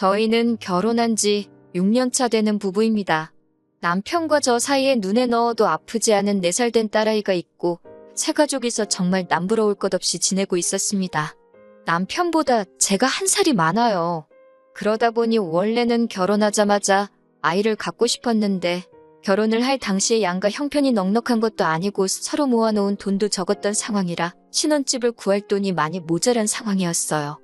저희는 결혼한 지 6년 차 되는 부부입니다. 남편과 저 사이에 눈에 넣어도 아프지 않은 4살 된 딸아이가 있고 새가족이서 정말 남부러울 것 없이 지내고 있었습니다. 남편보다 제가 1살이 많아요. 그러다 보니 원래는 결혼하자마자 아이를 갖고 싶었는데 결혼을 할 당시에 양가 형편이 넉넉한 것도 아니고 서로 모아놓은 돈도 적었던 상황이라 신혼집을 구할 돈이 많이 모자란 상황이었어요.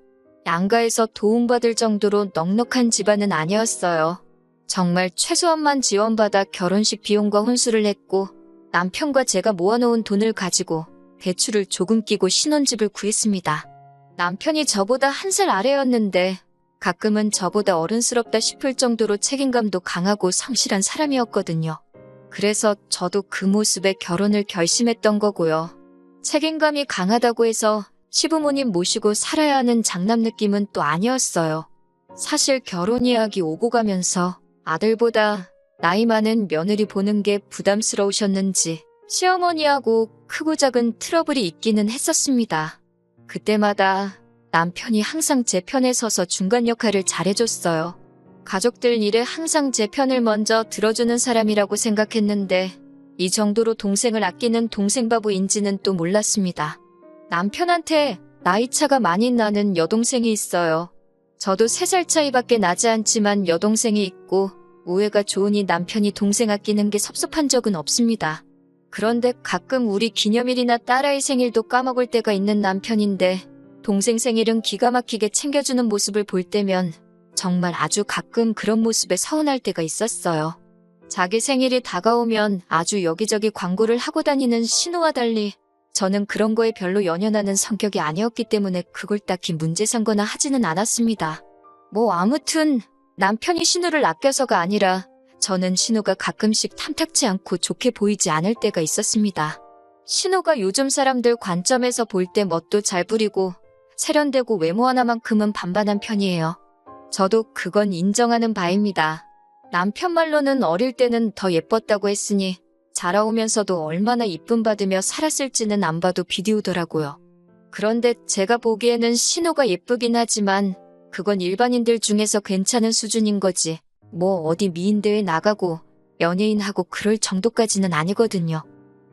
양가에서 도움받을 정도로 넉넉한 집안은 아니었어요. 정말 최소한만 지원받아 결혼식 비용과 혼수를 했고 남편과 제가 모아놓은 돈을 가지고 대출을 조금 끼고 신혼집을 구했습니다. 남편이 저보다 1살 아래였는데 가끔은 저보다 어른스럽다 싶을 정도로 책임감도 강하고 성실한 사람이었거든요. 그래서 저도 그 모습에 결혼을 결심했던 거고요. 책임감이 강하다고 해서 시부모님 모시고 살아야 하는 장남 느낌은 또 아니었어요. 사실 결혼 이야기 오고 가면서 아들보다 나이 많은 며느리 보는 게 부담스러우셨는지 시어머니하고 크고 작은 트러블이 있기는 했었습니다. 그때마다 남편이 항상 제 편에 서서 중간 역할을 잘해줬어요. 가족들 일에 항상 제 편을 먼저 들어주는 사람이라고 생각했는데 이 정도로 동생을 아끼는 동생바보인지는 또 몰랐습니다. 남편한테 나이차가 많이 나는 여동생이 있어요. 저도 3살 차이밖에 나지 않지만 여동생이 있고 우애가 좋으니 남편이 동생 아끼는 게 섭섭한 적은 없습니다. 그런데 가끔 우리 기념일이나 딸아이 생일도 까먹을 때가 있는 남편인데 동생 생일은 기가 막히게 챙겨주는 모습을 볼 때면 정말 아주 가끔 그런 모습에 서운할 때가 있었어요. 자기 생일이 다가오면 아주 여기저기 광고를 하고 다니는 신우와 달리 저는 그런 거에 별로 연연하는 성격이 아니었기 때문에 그걸 딱히 문제 삼거나 하지는 않았습니다. 아무튼 남편이 신우를 아껴서가 아니라 저는 신우가 가끔씩 탐탁지 않고 좋게 보이지 않을 때가 있었습니다. 신우가 요즘 사람들 관점에서 볼 때 멋도 잘 부리고 세련되고 외모 하나만큼은 반반한 편이에요. 저도 그건 인정하는 바입니다. 남편 말로는 어릴 때는 더 예뻤다고 했으니 자라오면서도 얼마나 이쁨 받으며 살았을지는 안 봐도 비디오더라고요. 그런데 제가 보기에는 신우가 예쁘긴 하지만 그건 일반인들 중에서 괜찮은 수준인 거지. 어디 미인대회 나가고 연예인하고 그럴 정도까지는 아니거든요.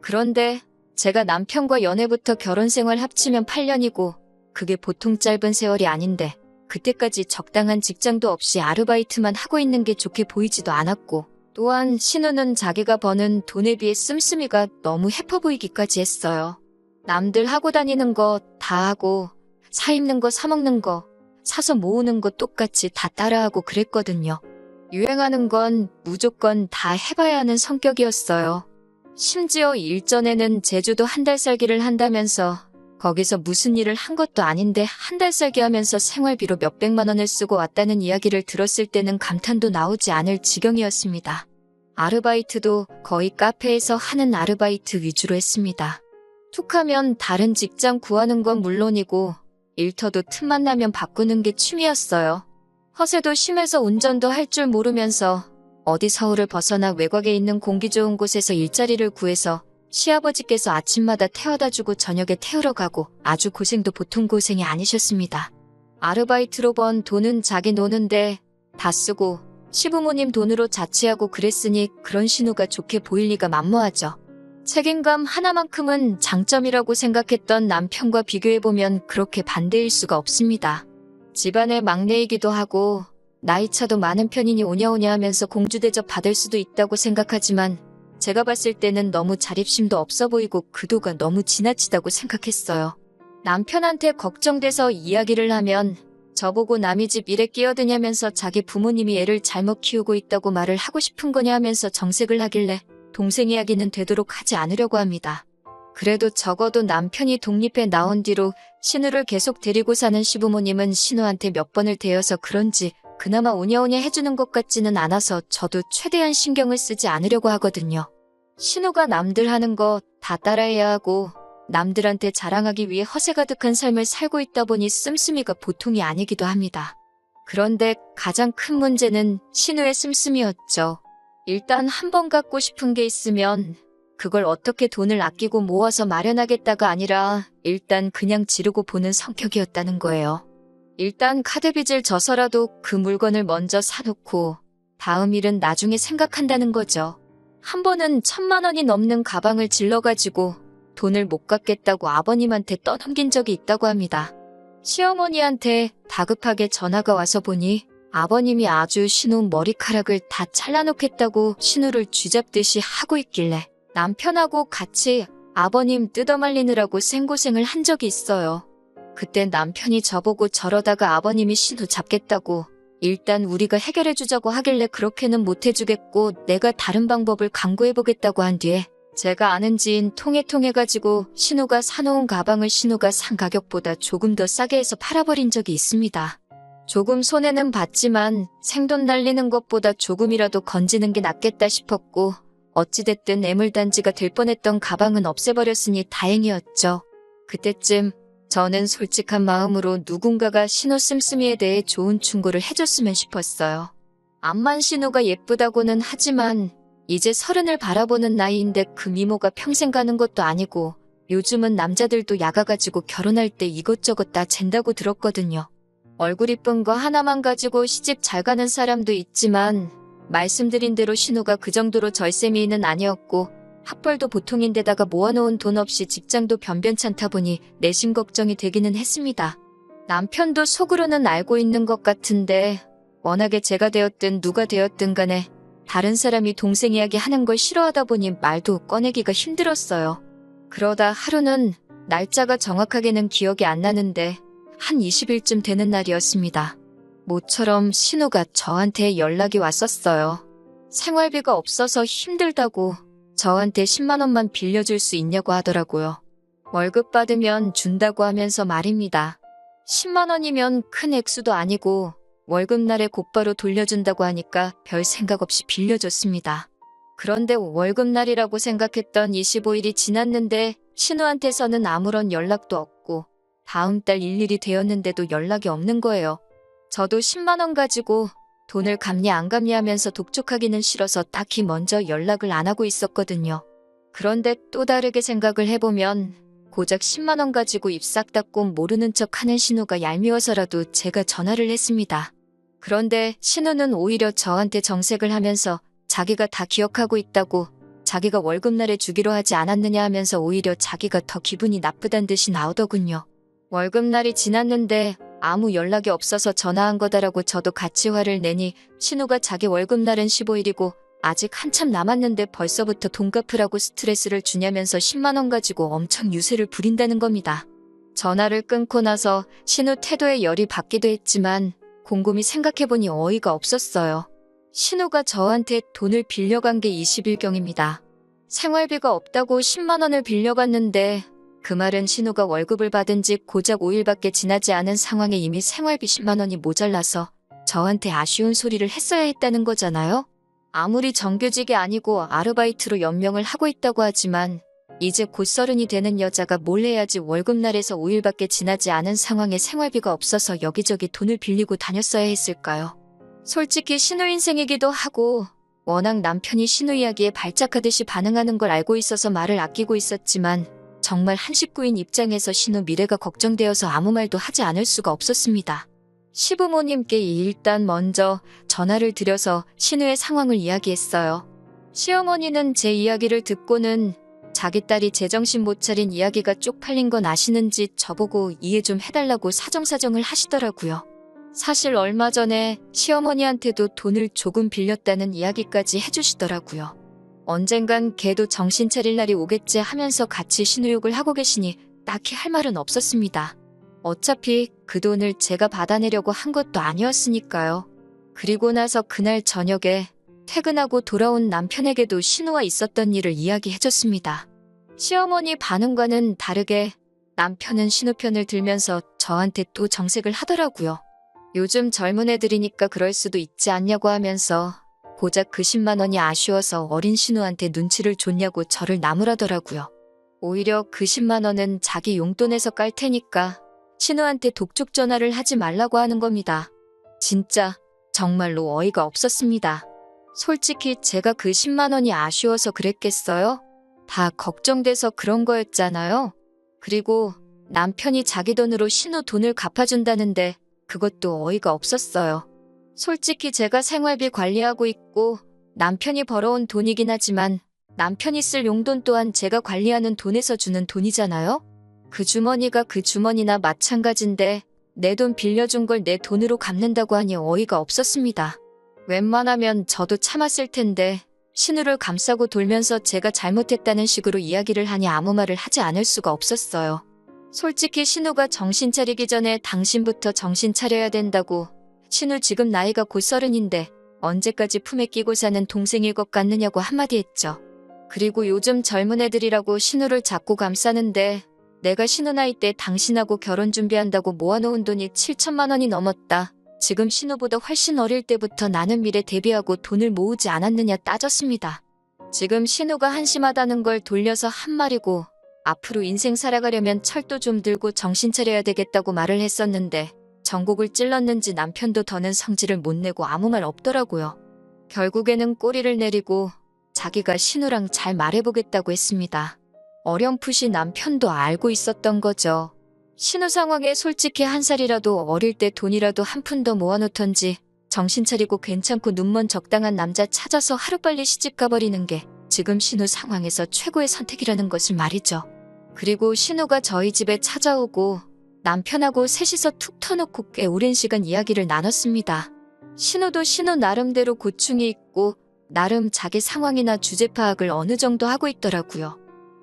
그런데 제가 남편과 연애부터 결혼 생활 합치면 8년이고 그게 보통 짧은 세월이 아닌데 그때까지 적당한 직장도 없이 아르바이트만 하고 있는 게 좋게 보이지도 않았고 또한 신우는 자기가 버는 돈에 비해 씀씀이가 너무 해퍼 보이기까지 했어요. 남들 하고 다니는 거 다 하고 사 입는 거 사 먹는 거 사서 모으는 거 똑같이 다 따라하고 그랬거든요. 유행하는 건 무조건 다 해봐야 하는 성격이었어요. 심지어 일전에는 제주도 1달 살기를 한다면서 거기서 무슨 일을 한 것도 아닌데 1달 살기 하면서 생활비로 몇백만 원을 쓰고 왔다는 이야기를 들었을 때는 감탄도 나오지 않을 지경이었습니다. 아르바이트도 거의 카페에서 하는 아르바이트 위주로 했습니다. 툭하면 다른 직장 구하는 건 물론이고 일터도 틈만 나면 바꾸는 게 취미였어요. 허세도 심해서 운전도 할 줄 모르면서 어디 서울을 벗어나 외곽에 있는 공기 좋은 곳에서 일자리를 구해서 시아버지께서 아침마다 태워다주고 저녁에 태우러 가고 아주 고생도 보통 고생이 아니셨습니다. 아르바이트로 번 돈은 자기 노는데 다 쓰고 시부모님 돈으로 자취하고 그랬으니 그런 신우가 좋게 보일 리가 만무하죠. 책임감 하나만큼은 장점이라고 생각했던 남편과 비교해보면 그렇게 반대일 수가 없습니다. 집안의 막내이기도 하고 나이차도 많은 편이니 오냐오냐 하면서 공주대접 받을 수도 있다고 생각하지만 제가 봤을 때는 너무 자립심도 없어 보이고 그도가 너무 지나치다고 생각했어요. 남편한테 걱정돼서 이야기를 하면 저보고 남의 집 일에 끼어드냐면서 자기 부모님이 애를 잘못 키우고 있다고 말을 하고 싶은 거냐 하면서 정색을 하길래 동생 이야기는 되도록 하지 않으려고 합니다. 그래도 적어도 남편이 독립해 나온 뒤로 신우를 계속 데리고 사는 시부모님은 신우한테 몇 번을 대어서 그런지 그나마 오냐오냐 해주는 것 같지는 않아서 저도 최대한 신경을 쓰지 않으려고 하거든요. 신우가 남들 하는 거 다 따라해야 하고 남들한테 자랑하기 위해 허세 가득한 삶을 살고 있다 보니 씀씀이가 보통이 아니기도 합니다. 그런데 가장 큰 문제는 신우의 씀씀이였죠. 일단 한 번 갖고 싶은 게 있으면 그걸 어떻게 돈을 아끼고 모아서 마련하겠다가 아니라 일단 그냥 지르고 보는 성격이었다는 거예요. 일단 카드빚을 져서라도 그 물건을 먼저 사놓고 다음 일은 나중에 생각한다는 거죠. 한 번은 1,000만 원이 넘는 가방을 질러가지고 돈을 못 갚겠다고 아버님한테 떠넘긴 적이 있다고 합니다. 시어머니한테 다급하게 전화가 와서 보니 아버님이 아주 신우 머리카락을 다 잘라놓겠다고 신우를 쥐잡듯이 하고 있길래 남편하고 같이 아버님 뜯어말리느라고 생고생을 한 적이 있어요. 그때 남편이 저보고 저러다가 아버님이 신우 잡겠다고 일단 우리가 해결해주자고 하길래 그렇게는 못해주겠고 내가 다른 방법을 강구해보겠다고 한 뒤에 제가 아는 지인 통해가지고 신우가 사놓은 가방을 신우가 산 가격보다 조금 더 싸게 해서 팔아버린 적이 있습니다. 조금 손해는 봤지만 생돈 날리는 것보다 조금이라도 건지는 게 낫겠다 싶었고 어찌됐든 애물단지가 될 뻔했던 가방은 없애버렸으니 다행이었죠. 그때쯤 저는 솔직한 마음으로 누군가가 신우 씀씀이에 대해 좋은 충고를 해줬으면 싶었어요. 암만 신우가 예쁘다고는 하지만 이제 30을 바라보는 나이인데 그 미모가 평생 가는 것도 아니고 요즘은 남자들도 야가가지고 결혼할 때 이것저것 다 잰다고 들었거든요. 얼굴 이쁜 거 하나만 가지고 시집 잘 가는 사람도 있지만 말씀드린 대로 신우가 그 정도로 절세미인은 아니었고 학벌도 보통인데다가 모아놓은 돈 없이 직장도 변변찮다 보니 내심 걱정이 되기는 했습니다. 남편도 속으로는 알고 있는 것 같은데 워낙에 제가 되었든 누가 되었든 간에 다른 사람이 동생 이야기 하는 걸 싫어하다 보니 말도 꺼내기가 힘들었어요. 그러다 하루는 날짜가 정확하게는 기억이 안 나는데 한 20일쯤 되는 날이었습니다. 모처럼 신우가 저한테 연락이 왔었어요. 생활비가 없어서 힘들다고 저한테 10만 원만 빌려줄 수 있냐고 하더라고요. 월급 받으면 준다고 하면서 말입니다. 10만 원이면 큰 액수도 아니고 월급날에 곧바로 돌려준다고 하니까 별 생각 없이 빌려줬습니다. 그런데 월급날이라고 생각했던 25일이 지났는데 신우한테서는 아무런 연락도 없고 다음 달 일일이 되었는데도 연락이 없는 거예요. 저도 10만 원 가지고 돈을 갚니 안 갚니 하면서 독촉하기는 싫어서 딱히 먼저 연락을 안 하고 있었거든요. 그런데 또 다르게 생각을 해보면 고작 10만 원 가지고 입 싹 닫고 모르는 척 하는 신우가 얄미워서라도 제가 전화를 했습니다. 그런데 신우는 오히려 저한테 정색을 하면서 자기가 다 기억하고 있다고 자기가 월급날에 주기로 하지 않았느냐 하면서 오히려 자기가 더 기분이 나쁘단 듯이 나오더군요. 월급날이 지났는데 아무 연락이 없어서 전화한 거다라고 저도 같이 화를 내니 신우가 자기 월급날은 15일이고 아직 한참 남았는데 벌써부터 돈 갚으라고 스트레스를 주냐면서 10만 원 가지고 엄청 유세를 부린다는 겁니다. 전화를 끊고 나서 신우 태도에 열이 받기도 했지만 곰곰이 생각해보니 어이가 없었어요. 신우가 저한테 돈을 빌려간 게 20일경입니다. 생활비가 없다고 10만 원을 빌려갔는데 그 말은 신우가 월급을 받은 지 고작 5일밖에 지나지 않은 상황에 이미 생활비 10만 원이 모자라서 저한테 아쉬운 소리를 했어야 했다는 거잖아요. 아무리 정규직이 아니고 아르바이트로 연명을 하고 있다고 하지만 이제 곧 30이 되는 여자가 뭘 해야지 월급날에서 5일밖에 지나지 않은 상황에 생활비가 없어서 여기저기 돈을 빌리고 다녔어야 했을까요? 솔직히 신우 인생이기도 하고 워낙 남편이 신우 이야기에 발작하듯이 반응하는 걸 알고 있어서 말을 아끼고 있었지만 정말 한 식구인 입장에서 신우 미래가 걱정되어서 아무 말도 하지 않을 수가 없었습니다. 시부모님께 일단 먼저 전화를 드려서 신우의 상황을 이야기했어요. 시어머니는 제 이야기를 듣고는 자기 딸이 제정신 못 차린 이야기가 쪽팔린 건 아시는지 저보고 이해 좀 해달라고 사정사정을 하시더라고요. 사실 얼마 전에 시어머니한테도 돈을 조금 빌렸다는 이야기까지 해주시더라고요. 언젠간 걔도 정신 차릴 날이 오겠지 하면서 같이 신우욕을 하고 계시니 딱히 할 말은 없었습니다. 어차피 그 돈을 제가 받아내려고 한 것도 아니었으니까요. 그리고 나서 그날 저녁에 퇴근하고 돌아온 남편에게도 신우와 있었던 일을 이야기해줬습니다. 시어머니 반응과는 다르게 남편은 신우 편을 들면서 저한테 또 정색을 하더라고요. 요즘 젊은 애들이니까 그럴 수도 있지 않냐고 하면서 고작 그 10만 원이 아쉬워서 어린 신우한테 눈치를 줬냐고 저를 나무라더라고요. 오히려 그 10만 원은 자기 용돈에서 깔 테니까 신우한테 독촉 전화를 하지 말라고 하는 겁니다. 진짜 정말로 어이가 없었습니다. 솔직히 제가 그 10만 원이 아쉬워서 그랬겠어요? 다 걱정돼서 그런 거였잖아요. 그리고 남편이 자기 돈으로 신우 돈을 갚아준다는데 그것도 어이가 없었어요. 솔직히 제가 생활비 관리하고 있고 남편이 벌어온 돈이긴 하지만 남편이 쓸 용돈 또한 제가 관리하는 돈에서 주는 돈이잖아요? 그 주머니가 그 주머니나 마찬가지인데 내 돈 빌려준 걸 내 돈으로 갚는다고 하니 어이가 없었습니다. 웬만하면 저도 참았을 텐데 신우를 감싸고 돌면서 제가 잘못했다는 식으로 이야기를 하니 아무 말을 하지 않을 수가 없었어요. 솔직히 신우가 정신 차리기 전에 당신부터 정신 차려야 된다고. 신우 지금 나이가 곧 30인데 언제까지 품에 끼고 사는 동생일 것 같느냐고 한마디 했죠. 그리고 요즘 젊은 애들이라고 신우를 자꾸 감싸는데 내가 신우 나이 때 당신하고 결혼 준비한다고 모아놓은 돈이 7천만 원이 넘었다. 지금 신우보다 훨씬 어릴 때부터 나는 미래 대비하고 돈을 모으지 않았느냐 따졌습니다. 지금 신우가 한심하다는 걸 돌려서 한 말이고 앞으로 인생 살아가려면 철도 좀 들고 정신 차려야 되겠다고 말을 했었는데 전곡을 찔렀는지 남편도 더는 성질을 못 내고 아무 말 없더라고요. 결국에는 꼬리를 내리고 자기가 신우랑 잘 말해보겠다고 했습니다. 어렴풋이 남편도 알고 있었던 거죠. 신우 상황에 솔직히 한 살이라도 어릴 때 돈이라도 한 푼 더 모아놓던지 정신 차리고 괜찮고 눈먼 적당한 남자 찾아서 하루빨리 시집 가버리는 게 지금 신우 상황에서 최고의 선택이라는 것을 말이죠. 그리고 신우가 저희 집에 찾아오고 남편하고 셋이서 툭 터놓고 꽤 오랜 시간 이야기를 나눴습니다. 신우도 신우 나름대로 고충이 있고 나름 자기 상황이나 주제 파악을 어느 정도 하고 있더라고요.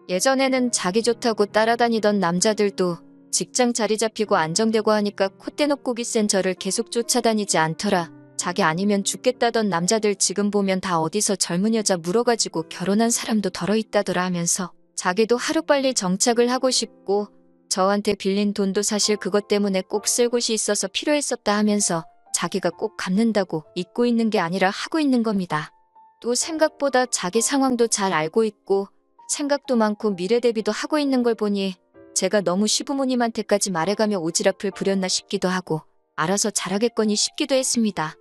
예전에는 자기 좋다고 따라다니던 남자들도 직장 자리 잡히고 안정되고 하니까 콧대 놓고 기센 저를 계속 쫓아다니지 않더라. 자기 아니면 죽겠다던 남자들 지금 보면 다 어디서 젊은 여자 물어가지고 결혼한 사람도 덜어 있다더라 하면서 자기도 하루빨리 정착을 하고 싶고 저한테 빌린 돈도 사실 그것 때문에 꼭 쓸 곳이 있어서 필요했었다 하면서 자기가 꼭 갚는다고 잊고 있는 게 아니라 하고 있는 겁니다. 또 생각보다 자기 상황도 잘 알고 있고 생각도 많고 미래 대비도 하고 있는 걸 보니 제가 너무 시부모님한테까지 말해가며 오지랖을 부렸나 싶기도 하고 알아서 잘하겠거니 싶기도 했습니다.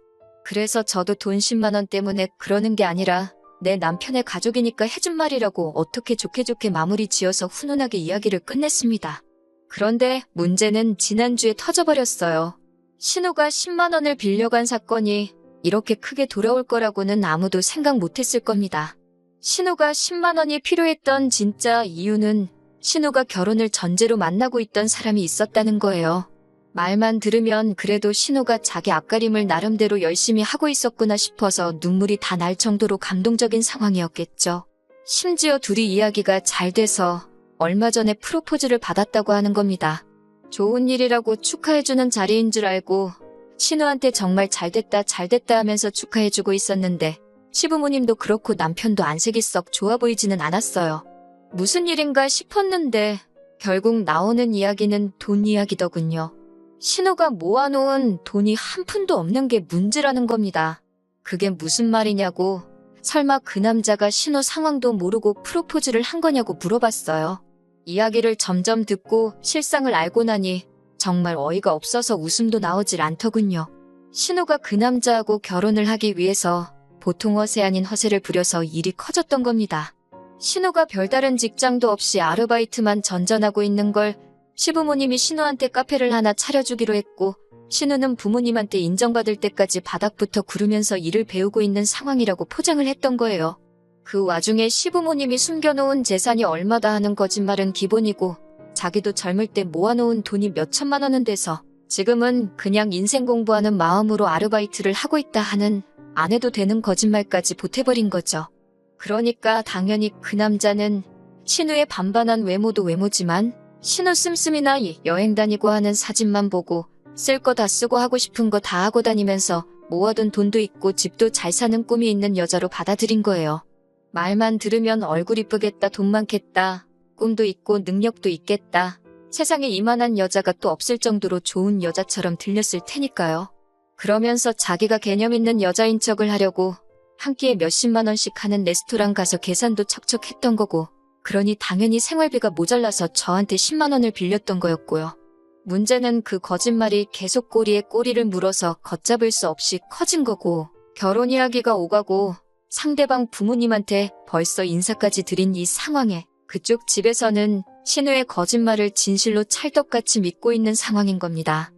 그래서 저도 돈 10만 원 때문에 그러는 게 아니라 내 남편의 가족이니까 해준 말이라고 어떻게 좋게 마무리 지어서 훈훈하게 이야기를 끝냈습니다. 그런데 문제는 지난주에 터져버렸어요. 신우가 10만 원을 빌려간 사건이 이렇게 크게 돌아올 거라고는 아무도 생각 못했을 겁니다. 신우가 10만 원이 필요했던 진짜 이유는 신우가 결혼을 전제로 만나고 있던 사람이 있었다는 거예요. 말만 들으면 그래도 신우가 자기 앞가림을 나름대로 열심히 하고 있었구나 싶어서 눈물이 다 날 정도로 감동적인 상황이었겠죠. 심지어 둘이 이야기가 잘 돼서 얼마 전에 프로포즈를 받았다고 하는 겁니다. 좋은 일이라고 축하해주는 자리인 줄 알고 신우한테 정말 잘됐다 하면서 축하해주고 있었는데 시부모님도 그렇고 남편도 안색이 썩 좋아 보이지는 않았어요. 무슨 일인가 싶었는데 결국 나오는 이야기는 돈 이야기더군요. 신우가 모아놓은 돈이 한 푼도 없는 게 문제라는 겁니다. 그게 무슨 말이냐고 설마 그 남자가 신우 상황도 모르고 프로포즈를 한 거냐고 물어봤어요. 이야기를 점점 듣고 실상을 알고 나니 정말 어이가 없어서 웃음도 나오질 않더군요. 신우가 그 남자하고 결혼을 하기 위해서 보통 허세 아닌 허세를 부려서 일이 커졌던 겁니다. 신우가 별다른 직장도 없이 아르바이트만 전전하고 있는 걸 시부모님이 신우한테 카페를 하나 차려주기로 했고 신우는 부모님한테 인정받을 때까지 바닥부터 구르면서 일을 배우고 있는 상황이라고 포장을 했던 거예요. 그 와중에 시부모님이 숨겨놓은 재산이 얼마다 하는 거짓말은 기본이고 자기도 젊을 때 모아놓은 돈이 몇 천만 원은 돼서 지금은 그냥 인생 공부하는 마음으로 아르바이트를 하고 있다 하는 안 해도 되는 거짓말까지 보태버린 거죠. 그러니까 당연히 그 남자는 신우의 반반한 외모도 외모지만 신우 씀씀이나 여행 다니고 하는 사진만 보고 쓸 거 다 쓰고 하고 싶은 거 다 하고 다니면서 모아둔 돈도 있고 집도 잘 사는 꿈이 있는 여자로 받아들인 거예요. 말만 들으면 얼굴 이쁘겠다, 돈 많겠다, 꿈도 있고 능력도 있겠다. 세상에 이만한 여자가 또 없을 정도로 좋은 여자처럼 들렸을 테니까요. 그러면서 자기가 개념 있는 여자인 척을 하려고 한 끼에 몇십만 원씩 하는 레스토랑 가서 계산도 척척 했던 거고 그러니 당연히 생활비가 모자라서 저한테 10만 원을 빌렸던 거였고요. 문제는 그 거짓말이 계속 꼬리에 꼬리를 물어서 걷잡을 수 없이 커진 거고 결혼 이야기가 오가고 상대방 부모님한테 벌써 인사까지 드린 이 상황에 그쪽 집에서는 신우의 거짓말을 진실로 찰떡같이 믿고 있는 상황인 겁니다.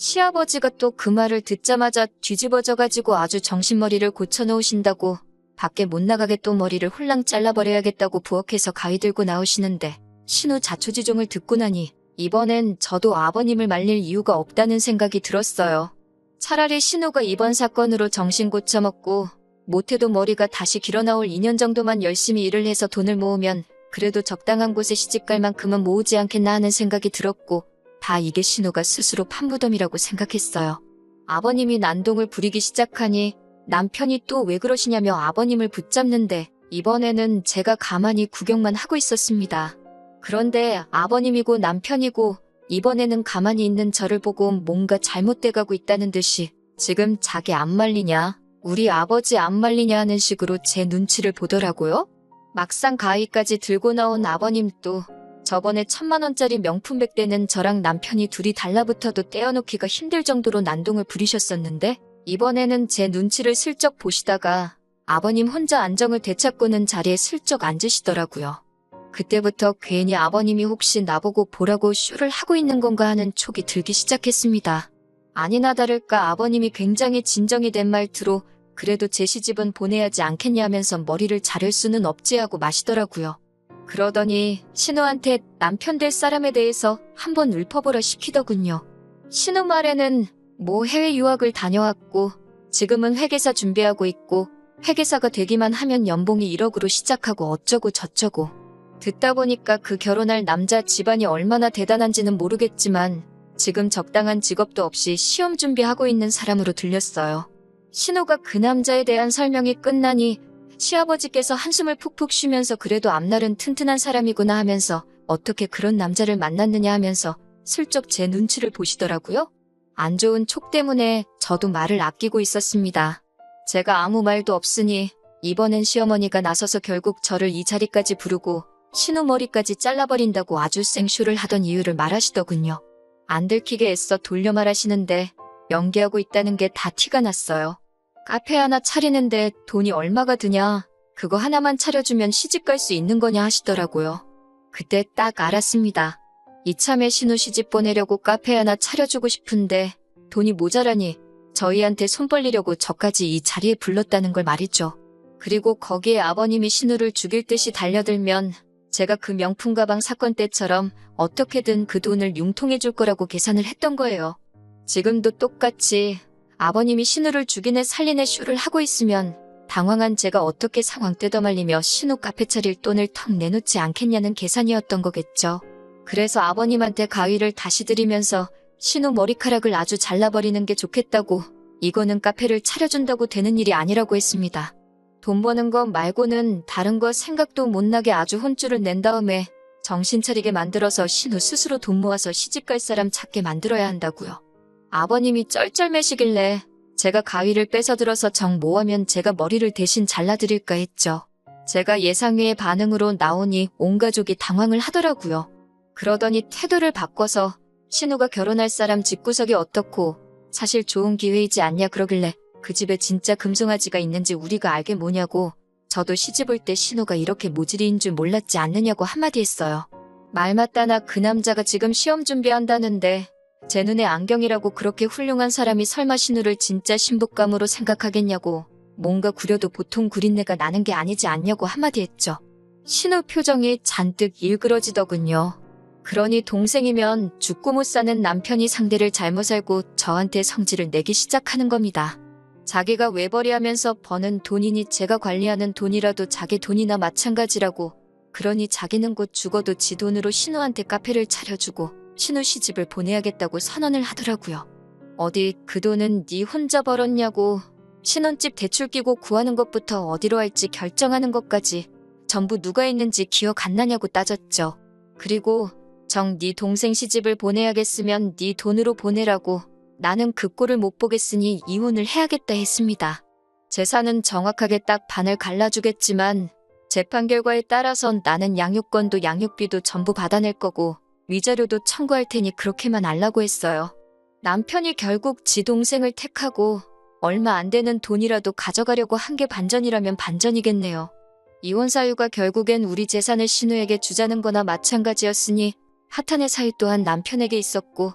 시아버지가 또 그 말을 듣자마자 뒤집어져가지고 아주 정신머리를 고쳐놓으신다고 밖에 못 나가게 또 머리를 홀랑 잘라버려야겠다고 부엌에서 가위 들고 나오시는데 신우 자초지종을 듣고 나니 이번엔 저도 아버님을 말릴 이유가 없다는 생각이 들었어요. 차라리 신우가 이번 사건으로 정신 고쳐먹고 못해도 머리가 다시 길어나올 2년 정도만 열심히 일을 해서 돈을 모으면 그래도 적당한 곳에 시집갈 만큼은 모으지 않겠나 하는 생각이 들었고 다 이게 신우가 스스로 판부덤이라고 생각했어요. 아버님이 난동을 부리기 시작하니 남편이 또 왜 그러시냐며 아버님을 붙잡는데 이번에는 제가 가만히 구경만 하고 있었습니다. 그런데 아버님이고 남편이고 이번에는 가만히 있는 저를 보고 뭔가 잘못돼가고 있다는 듯이 지금 자기 안 말리냐, 우리 아버지 안 말리냐 하는 식으로 제 눈치를 보더라고요. 막상 가위까지 들고 나온 아버님도 저번에 1000만원짜리 명품 백대는 저랑 남편이 둘이 달라붙어도 떼어놓기가 힘들 정도로 난동을 부리셨었는데 이번에는 제 눈치를 슬쩍 보시다가 아버님 혼자 안정을 되찾고는 자리에 슬쩍 앉으시더라고요. 그때부터 괜히 아버님이 혹시 나보고 보라고 쇼를 하고 있는 건가 하는 촉이 들기 시작했습니다. 아니나 다를까 아버님이 굉장히 진정이 된 말투로 그래도 제 시집은 보내야지 않겠냐 하면서 머리를 자를 수는 없지 하고 마시더라고요. 그러더니 신우한테 남편 될 사람에 대해서 한번 읊어보라 시키더군요. 신우 말에는 뭐 해외 유학을 다녀왔고 지금은 회계사 준비하고 있고 회계사가 되기만 하면 연봉이 1억으로 시작하고 어쩌고 저쩌고. 듣다 보니까 그 결혼할 남자 집안이 얼마나 대단한지는 모르겠지만 지금 적당한 직업도 없이 시험 준비하고 있는 사람으로 들렸어요. 신우가 그 남자에 대한 설명이 끝나니 시아버지께서 한숨을 푹푹 쉬면서 그래도 앞날은 튼튼한 사람이구나 하면서 어떻게 그런 남자를 만났느냐 하면서 슬쩍 제 눈치를 보시더라고요. 안 좋은 촉 때문에 저도 말을 아끼고 있었습니다. 제가 아무 말도 없으니 이번엔 시어머니가 나서서 결국 저를 이 자리까지 부르고 신우 머리까지 잘라버린다고 아주 생쇼를 하던 이유를 말하시더군요. 안 들키게 애써 돌려 말하시는데 연기하고 있다는 게 다 티가 났어요. 카페 하나 차리는데 돈이 얼마가 드냐, 그거 하나만 차려주면 시집갈 수 있는 거냐 하시더라고요. 그때 딱 알았습니다. 이참에 신우 시집 보내려고 카페 하나 차려주고 싶은데 돈이 모자라니 저희한테 손 벌리려고 저까지 이 자리에 불렀다는 걸 말이죠. 그리고 거기에 아버님이 신우를 죽일 듯이 달려들면 제가 그 명품 가방 사건 때처럼 어떻게든 그 돈을 융통해 줄 거라고 계산을 했던 거예요. 지금도 똑같이 아버님이 신우를 죽이네 살리네 쇼를 하고 있으면 당황한 제가 어떻게 상황 뜯어말리며 신우 카페 차릴 돈을 턱 내놓지 않겠냐는 계산이었던 거겠죠. 그래서 아버님한테 가위를 다시 드리면서 신우 머리카락을 아주 잘라버리는 게 좋겠다고, 이거는 카페를 차려준다고 되는 일이 아니라고 했습니다. 돈 버는 거 말고는 다른 거 생각도 못 나게 아주 혼쭐을 낸 다음에 정신 차리게 만들어서 신우 스스로 돈 모아서 시집갈 사람 찾게 만들어야 한다고요. 아버님이 쩔쩔매시길래 제가 가위를 뺏어들어서 정 모하면 제가 머리를 대신 잘라드릴까 했죠. 제가 예상 외의 반응으로 나오니 온 가족이 당황을 하더라고요. 그러더니 태도를 바꿔서 신우가 결혼할 사람 집구석이 어떻고 사실 좋은 기회이지 않냐 그러길래 그 집에 진짜 금송아지가 있는지 우리가 알게 뭐냐고, 저도 시집 올 때 신우가 이렇게 모질이인 줄 몰랐지 않느냐고 한마디 했어요. 말 맞다나 그 남자가 지금 시험 준비한다는데 제 눈에 안경이라고 그렇게 훌륭한 사람이 설마 신우를 진짜 신부감으로 생각하겠냐고, 뭔가 구려도 보통 구린내가 나는 게 아니지 않냐고 한마디 했죠. 신우 표정이 잔뜩 일그러지더군요. 그러니 동생이면 죽고 못 사는 남편이 상대를 잘못 알고 저한테 성질을 내기 시작하는 겁니다. 자기가 외벌이하면서 버는 돈이니 제가 관리하는 돈이라도 자기 돈이나 마찬가지라고, 그러니 자기는 곧 죽어도 지 돈으로 신우한테 카페를 차려주고 신우 시집을 보내야겠다고 선언을 하더라고요. 어디 그 돈은 네 혼자 벌었냐고, 신혼집 대출 끼고 구하는 것부터 어디로 할지 결정하는 것까지 전부 누가 했는지 기억 안 나냐고 따졌죠. 그리고 정 네 동생 시집을 보내야겠으면 네 돈으로 보내라고, 나는 그 꼴을 못 보겠으니 이혼을 해야겠다 했습니다. 재산은 정확하게 딱 반을 갈라주겠지만 재판 결과에 따라선 나는 양육권도 양육비도 전부 받아낼 거고 위자료도 청구할 테니 그렇게만 알라고 했어요. 남편이 결국 지 동생을 택하고 얼마 안 되는 돈이라도 가져가려고 한 게 반전이라면 반전이겠네요. 이혼 사유가 결국엔 우리 재산을 신우에게 주자는 거나 마찬가지였으니 하탄의 사유 또한 남편에게 있었고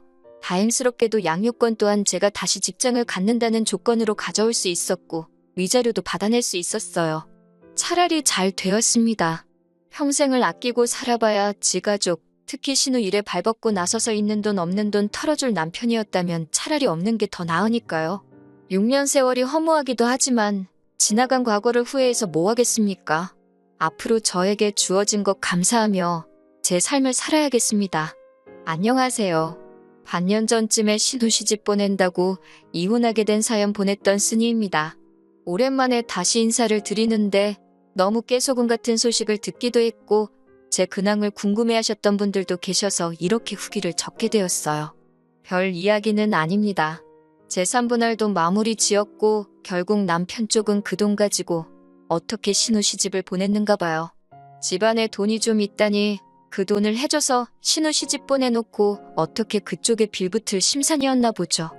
다행스럽게도 양육권 또한 제가 다시 직장을 갖는다는 조건으로 가져올 수 있었고 위자료도 받아낼 수 있었어요. 차라리 잘 되었습니다. 평생을 아끼고 살아봐야 지가족, 특히 신우 일에 발벗고 나서서 있는 돈 없는 돈 털어줄 남편이었다면 차라리 없는 게 더 나으니까요. 6년 세월이 허무하기도 하지만 지나간 과거를 후회해서 뭐 하겠습니까? 앞으로 저에게 주어진 것 감사하며 제 삶을 살아야겠습니다. 안녕하세요. 반년 전쯤에 신우 시집 보낸다고 이혼하게 된 사연 보냈던 쓰니입니다. 오랜만에 다시 인사를 드리는데 너무 깨소금 같은 소식을 듣기도 했고 제 근황을 궁금해하셨던 분들도 계셔서 이렇게 후기를 적게 되었어요. 별 이야기는 아닙니다. 재산분할도 마무리 지었고 결국 남편 쪽은 그 돈 가지고 어떻게 신우 시집을 보냈는가 봐요. 집안에 돈이 좀 있다니 그 돈을 해줘서 신우 시집 보내놓고 어떻게 그쪽에 빌붙을 심산이었나 보죠.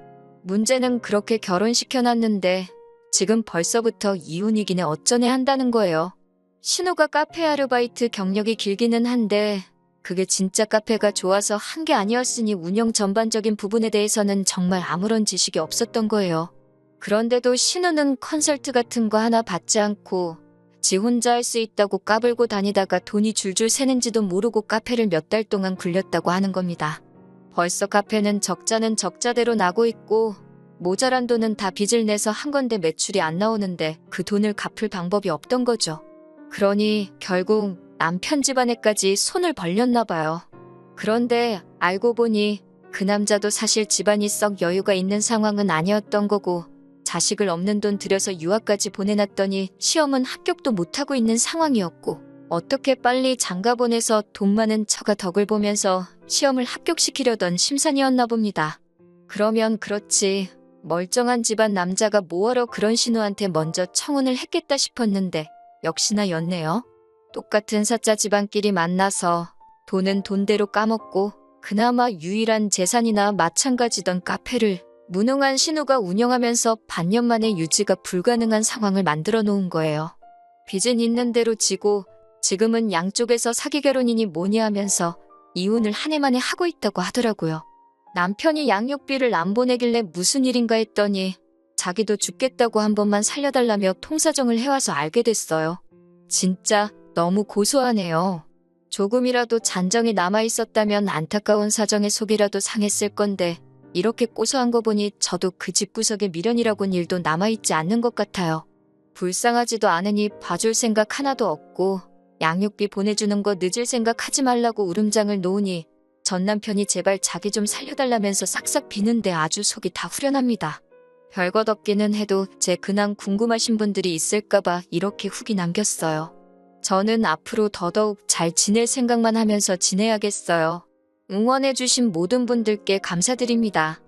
문제는 그렇게 결혼시켜놨는데 지금 벌써부터 이혼이기는 어쩌네 한다는 거예요. 신우가 카페 아르바이트 경력이 길기는 한데 그게 진짜 카페가 좋아서 한 게 아니었으니 운영 전반적인 부분에 대해서는 정말 아무런 지식이 없었던 거예요. 그런데도 신우는 컨설트 같은 거 하나 받지 않고 지 혼자 할 수 있다고 까불고 다니다가 돈이 줄줄 새는지도 모르고 카페를 몇 달 동안 굴렸다고 하는 겁니다. 벌써 카페는 적자는 적자대로 나고 있고 모자란 돈은 다 빚을 내서 한 건데 매출이 안 나오는데 그 돈을 갚을 방법이 없던 거죠. 그러니 결국 남편 집안에까지 손을 벌렸나 봐요. 그런데 알고 보니 그 남자도 사실 집안이 썩 여유가 있는 상황은 아니었던 거고 자식을 없는 돈 들여서 유학까지 보내놨더니 시험은 합격도 못하고 있는 상황이었고 어떻게 빨리 장가 보내서 돈 많은 처가 덕을 보면서 시험을 합격시키려던 심산이었나 봅니다. 그러면 그렇지 멀쩡한 집안 남자가 뭐하러 그런 신우한테 먼저 청혼을 했겠다 싶었는데 역시나 였네요. 똑같은 사짜 집안끼리 만나서 돈은 돈대로 까먹고 그나마 유일한 재산이나 마찬가지던 카페를 무능한 신우가 운영하면서 반년 만에 유지가 불가능한 상황을 만들어 놓은 거예요. 빚은 있는 대로 지고 지금은 양쪽에서 사기 결혼이니 뭐니 하면서 이혼을 한 해 만에 하고 있다고 하더라고요. 남편이 양육비를 안 보내길래 무슨 일인가 했더니 자기도 죽겠다고 한 번만 살려달라며 통사정을 해와서 알게 됐어요. 진짜 너무 고소하네요. 조금이라도 잔정이 남아있었다면 안타까운 사정의 속이라도 상했을 건데 이렇게 고소한 거 보니 저도 그 집구석에 미련이라곤 일도 남아있지 않는 것 같아요. 불쌍하지도 않으니 봐줄 생각 하나도 없고 양육비 보내주는 거 늦을 생각 하지 말라고 울음장을 놓으니 전 남편이 제발 자기 좀 살려달라면서 싹싹 비는데 아주 속이 다 후련합니다. 별것 없기는 해도 제 근황 궁금하신 분들이 있을까봐 이렇게 후기 남겼어요. 저는 앞으로 더더욱 잘 지낼 생각만 하면서 지내야겠어요. 응원해주신 모든 분들께 감사드립니다.